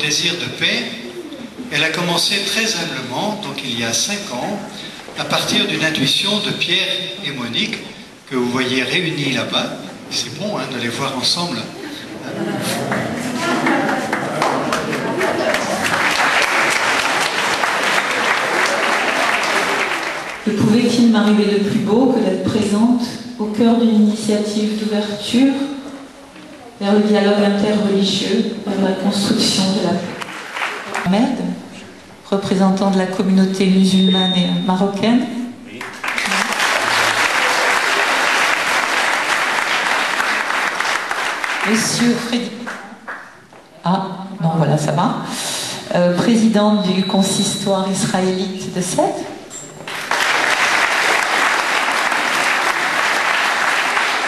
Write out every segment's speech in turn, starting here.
Désir de paix, elle a commencé très humblement, donc il y a 5 ans, à partir d'une intuition de Pierre et Monique, que vous voyez réunis là-bas. C'est bon hein, de les voir ensemble. Que pouvait-il m'arriver de plus beau que d'être présente au cœur d'une initiative d'ouverture vers le dialogue interreligieux, vers la construction de la paix. Ahmed, représentant de la communauté musulmane et marocaine. Monsieur Frédéric. Ah, non, voilà, ça va. Président du consistoire israélite de Sète.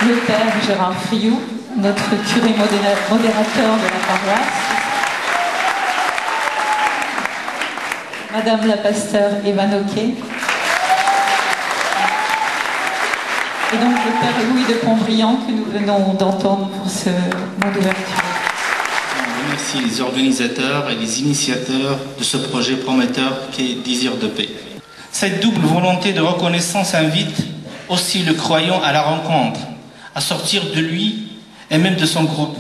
Le père Gérard Friou, notre curé modérateur de la paroisse, Madame la pasteur Eva Noquet, et donc le père Louis de Pontbriand que nous venons d'entendre pour ce mot d'ouverture. On remercie les organisateurs et les initiateurs de ce projet prometteur qui est Désir de paix. Cette double volonté de reconnaissance invite aussi le croyant à la rencontre, à sortir de lui et même de son groupe.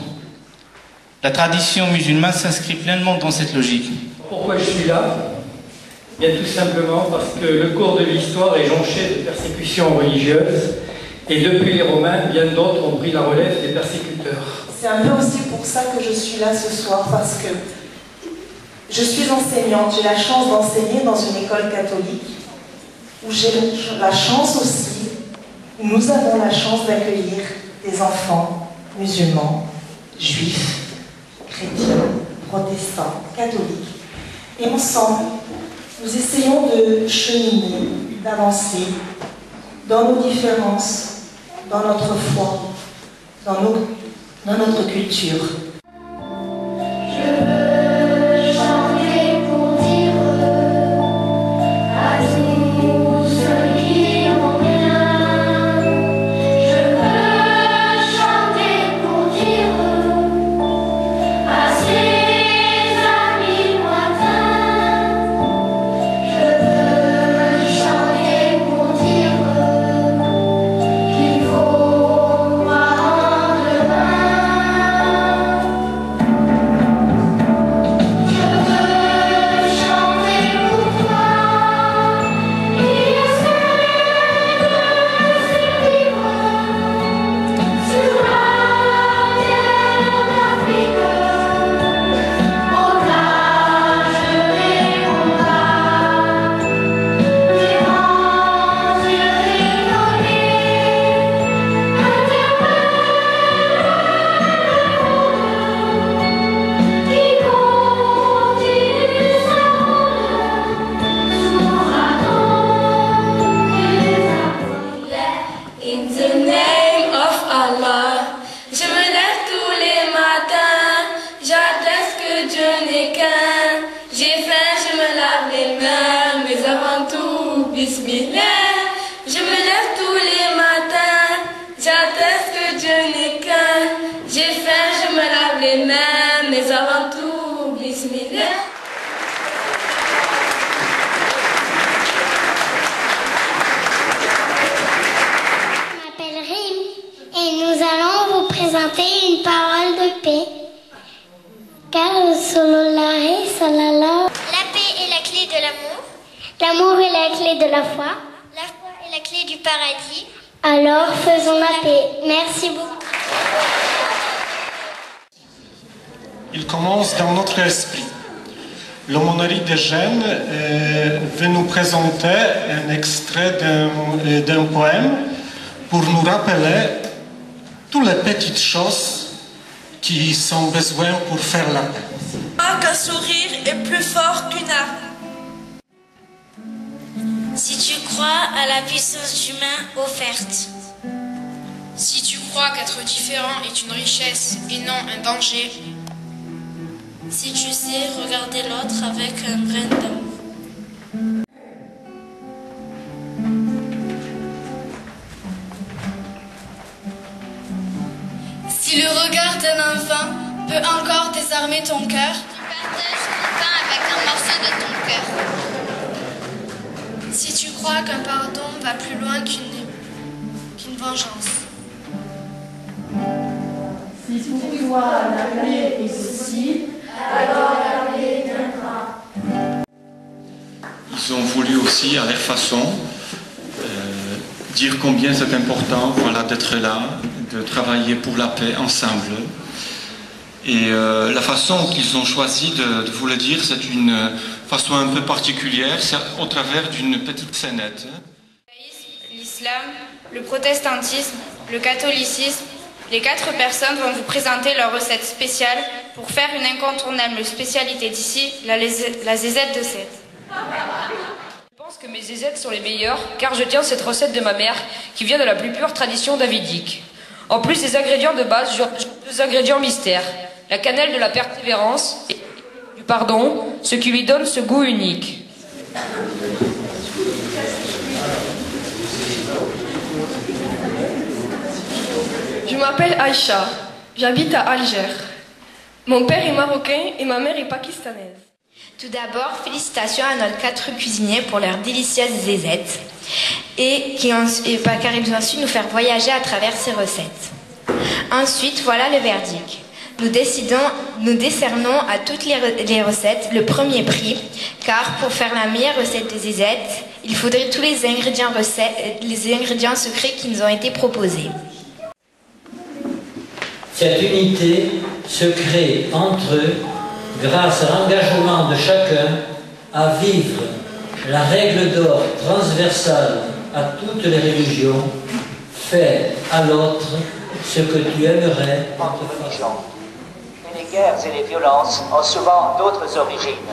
La tradition musulmane s'inscrit pleinement dans cette logique. Pourquoi je suis là? Bien tout simplement parce que le cours de l'histoire est jonché de persécutions religieuses et depuis les Romains, bien d'autres ont pris la relève des persécuteurs. C'est un peu aussi pour ça que je suis là ce soir, parce que je suis enseignante, j'ai la chance d'enseigner dans une école catholique où j'ai la chance aussi, nous avons la chance d'accueillir des enfants musulmans, juifs, chrétiens, protestants, catholiques. Et ensemble, nous essayons de cheminer, d'avancer dans nos différences, dans notre foi, dans notre culture. Une parole de paix. Car la paix est la clé de l'amour. L'amour est la clé de la foi. La foi est la clé du paradis. Alors faisons la paix. Merci beaucoup. Il commence dans notre esprit. L'aumônerie de Gênes veut nous présenter un extrait d'un poème pour nous rappeler toutes les petites choses qui sont besoin pour faire la paix. Qu'un sourire est plus fort qu'une arme. Si tu crois à la puissance humaine offerte. Si tu crois qu'être différent est une richesse et non un danger. si tu sais regarder l'autre avec un grain d'amour. Si le regard d'un enfant peut encore désarmer ton cœur, tu partages ton pain avec un morceau de ton cœur. Si tu crois qu'un pardon va plus loin qu'une vengeance. Si pour toi la clé est ceci, alors la clé viendra. Ils ont voulu aussi, à leur façon, dire combien c'est important, voilà, d'être là, de travailler pour la paix ensemble. Et la façon qu'ils ont choisi de vous le dire, c'est une façon un peu particulière, c'est au travers d'une petite scénette. L'islam, le protestantisme, le catholicisme, les 4 personnes vont vous présenter leur recette spéciale pour faire une incontournable spécialité d'ici, la zézette de Sète. Je pense que mes zézettes sont les meilleures car je tiens cette recette de ma mère qui vient de la plus pure tradition davidique. En plus des ingrédients de base, j'ajoute 2 ingrédients mystères. La cannelle de la persévérance et du pardon, ce qui lui donne ce goût unique. Je m'appelle Aïcha, j'habite à Alger. Mon père est marocain et ma mère est pakistanaise. Tout d'abord, félicitations à nos 4 cuisiniers pour leur délicieuse zézette car ils ont su nous faire voyager à travers ces recettes. Ensuite, voilà le verdict. Nous décernons à toutes les recettes le premier prix, car pour faire la meilleure recette de zézette, il faudrait tous les ingrédients secrets qui nous ont été proposés. Cette unité se crée entre eux grâce à l'engagement de chacun à vivre la règle d'or transversale à toutes les religions, fais à l'autre ce que tu aimerais en te faisant. Les guerres et les violences ont souvent d'autres origines,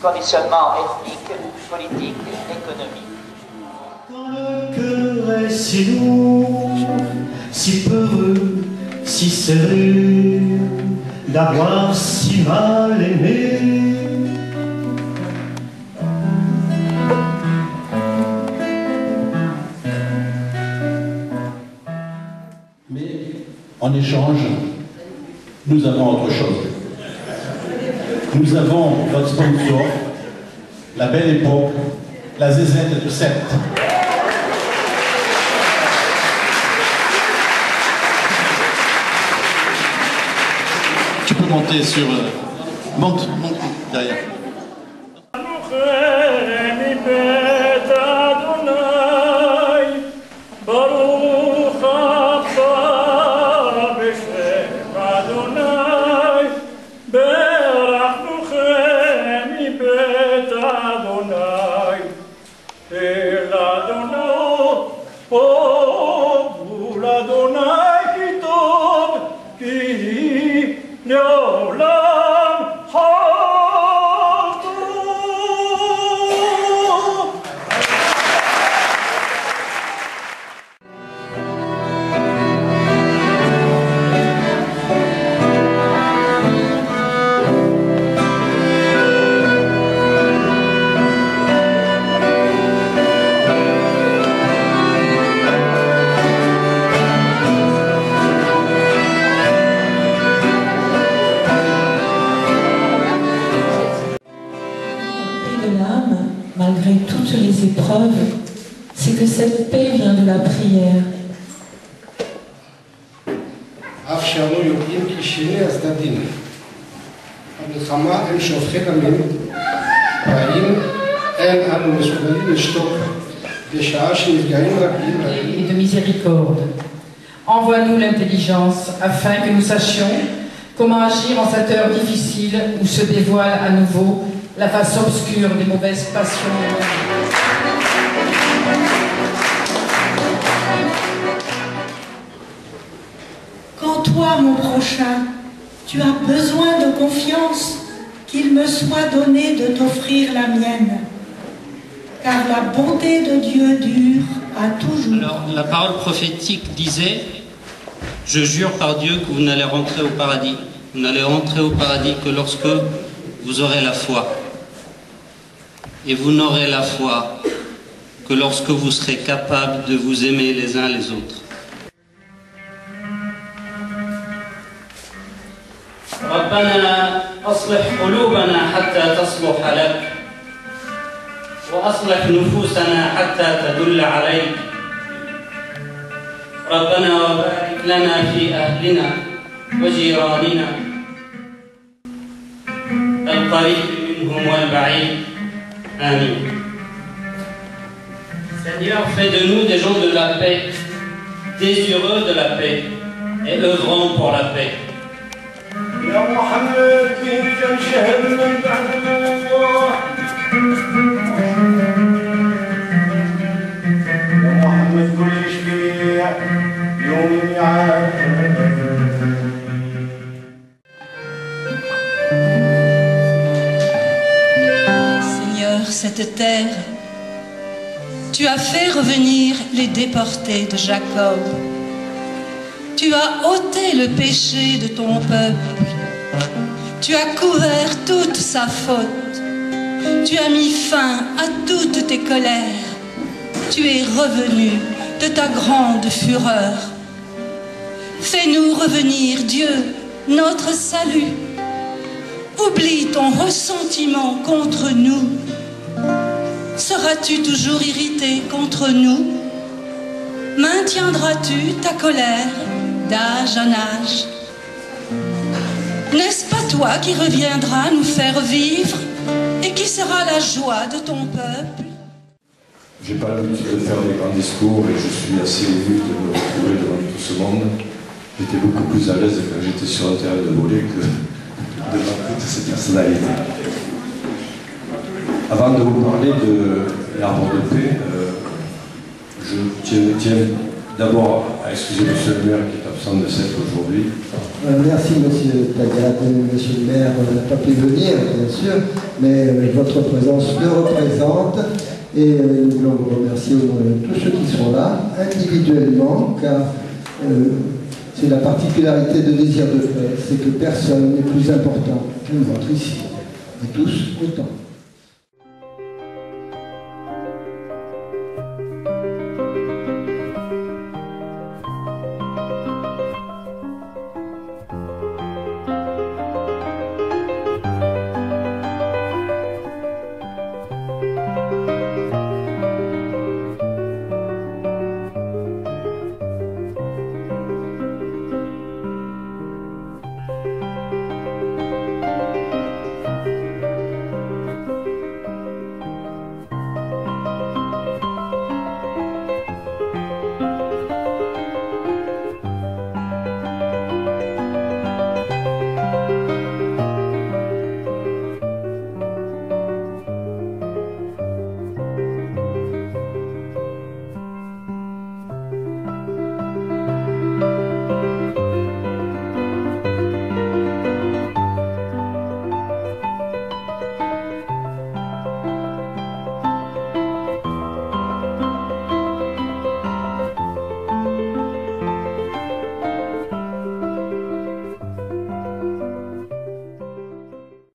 conditionnement ethnique, politique, économique. Quand le cœur est si lourd, si peureux, si serré, d'avoir si mal aimé. Mais en échange, nous avons autre chose. Nous avons votre sponsor, la belle époque, la zézette de Sète. Tu peux monter sur... monte derrière. Malgré toutes les épreuves, c'est que cette paix vient de la prière. Et de miséricorde. Envoie-nous l'intelligence afin que nous sachions comment agir en cette heure difficile où se dévoile à nouveau la face obscure des mauvaises passions. Quand toi, mon prochain, tu as besoin de confiance, qu'il me soit donné de t'offrir la mienne. Car la bonté de Dieu dure à toujours. Alors, la parole prophétique disait « Je jure par Dieu que vous n'allez rentrer au paradis ». Vous n'allez entrer au paradis que lorsque vous aurez la foi. Et vous n'aurez la foi que lorsque vous serez capable de vous aimer les uns les autres. ربنا أصلح قلوبنا حتى تصلح لك وأصلح نفوسنا حتى تدل عليك ربنا وبارك لنا في أهلنا وجيراننا القريب منهم والبعيد آمين. Seigneur, fais de nous des gens de la paix, désireux de la paix et œuvrant pour la paix. يا محمد فيك الشهر من بعد الله يا محمد كل شفيع يوم يعاد Seigneur, cette terre, tu as fait revenir les déportés de Jacob. Tu as ôté le péché de ton peuple. Tu as couvert toute sa faute. Tu as mis fin à toutes tes colères. Tu es revenu de ta grande fureur. Fais-nous revenir, Dieu, notre salut. Oublie ton ressentiment contre nous. Seras-tu toujours irrité contre nous? Maintiendras-tu ta colère d'âge en âge? N'est-ce pas toi qui reviendras nous faire vivre et qui sera la joie de ton peuple? J'ai pas l'habitude de faire des grands discours et je suis assez ému de me retrouver devant tout ce monde. J'étais beaucoup plus à l'aise quand j'étais sur un terrain de volley que devant toutes ces personnalités. Avant de vous parler de l'arbre de paix, je tiens d'abord à excuser M. le maire qui est absent de cette aujourd'hui. Merci M. Tagat, M. le maire n'a pas pu venir bien sûr, mais votre présence le représente et nous voulons vous remercier tous ceux qui sont là individuellement car c'est la particularité de Désir de paix, c'est que personne n'est plus important que notre ici, et tous autant.